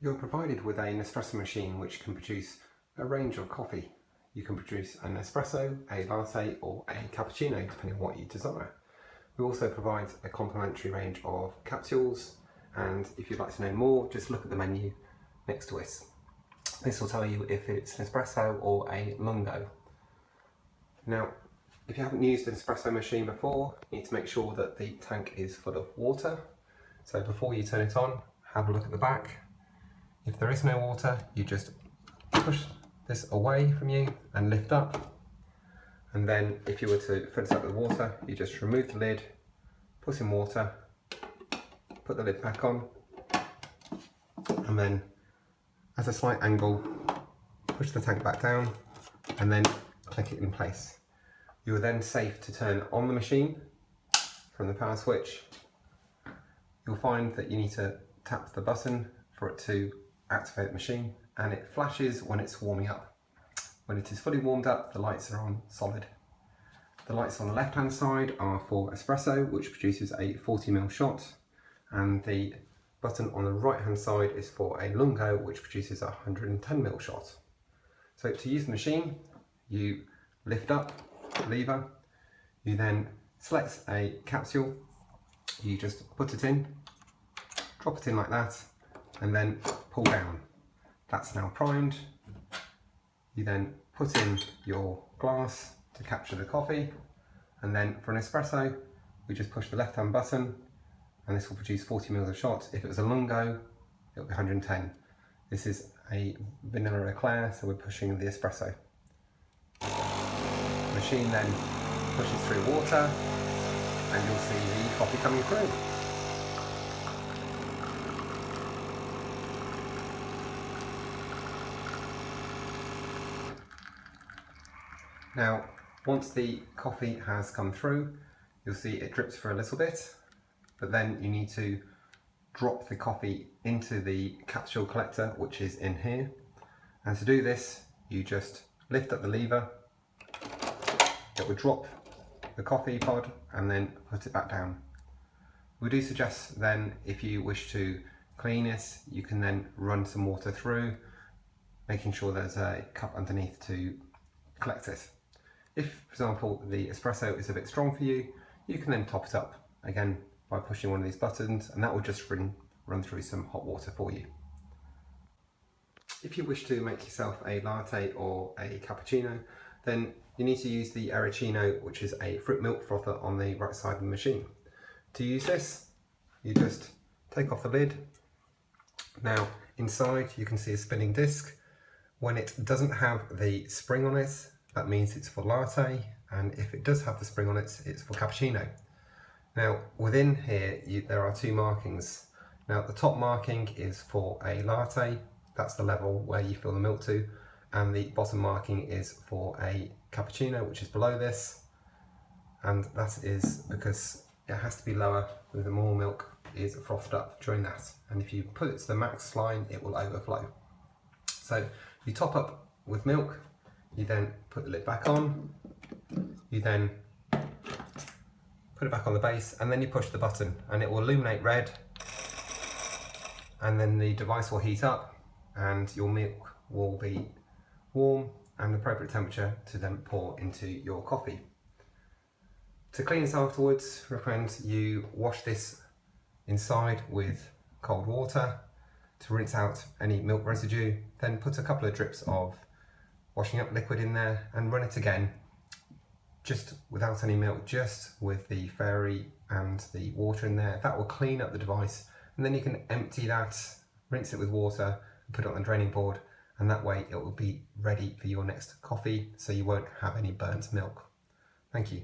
You're provided with a Nespresso machine which can produce a range of coffee. You can produce an espresso, a latte or a cappuccino depending on what you desire. We also provide a complimentary range of capsules, and if you'd like to know more, just look at the menu next to us. This will tell you if it's an espresso or a lungo. Now, if you haven't used an espresso machine before, you need to make sure that the tank is full of water. So before you turn it on, have a look at the back. If there is no water, you just push this away from you and lift up. And then if you were to fill it up with water, you just remove the lid, put in water, put the lid back on, and then at a slight angle, push the tank back down and then click it in place. You are then safe to turn on the machine from the power switch. You'll find that you need to tap the button for it to activate the machine, and it flashes when it's warming up. When it is fully warmed up, the lights are on solid. The lights on the left hand side are for espresso, which produces a 40ml shot, and the button on the right hand side is for a lungo, which produces a 110ml shot. So to use the machine, you lift up the lever, you then select a capsule, you just put it in, drop it in like that, and then pull down. That's now primed. You then put in your glass to capture the coffee, and then for an espresso, we just push the left hand button and this will produce 40ml of shot. If it was a lungo, it will be 110. This is a vanilla eclair, so we're pushing the espresso. The machine then pushes through water and you'll see the coffee coming through. Now, once the coffee has come through, you'll see it drips for a little bit, but then you need to drop the coffee into the capsule collector, which is in here. And to do this, you just lift up the lever, it will drop the coffee pod and then put it back down. We do suggest then, if you wish to clean it, you can then run some water through, making sure there's a cup underneath to collect it. If, for example, the espresso is a bit strong for you, you can then top it up again by pushing one of these buttons, and that will just run through some hot water for you. If you wish to make yourself a latte or a cappuccino, then you need to use the Aeroccino, which is a fruit milk frother on the right side of the machine. To use this, you just take off the lid. Now, inside you can see a spinning disc. When it doesn't have the spring on it, that means it's for latte, and if it does have the spring on it, it's for cappuccino. Now, within here, there are two markings. Now, the top marking is for a latte, that's the level where you fill the milk to, and the bottom marking is for a cappuccino, which is below this, and that is because it has to be lower with the more milk is frothed up during that, and if you put it to the max line, it will overflow. So you top up with milk, you then put the lid back on, you then put it back on the base, and then you push the button and it will illuminate red, and then the device will heat up and your milk will be warm and appropriate temperature to then pour into your coffee. To clean this afterwards, recommend you wash this inside with cold water to rinse out any milk residue, then put a couple of drips of washing up liquid in there and run it again, just without any milk, just with the fairy and the water in there. That will clean up the device, and then you can empty that, rinse it with water and put it on the draining board, and that way it will be ready for your next coffee, so you won't have any burnt milk. Thank you.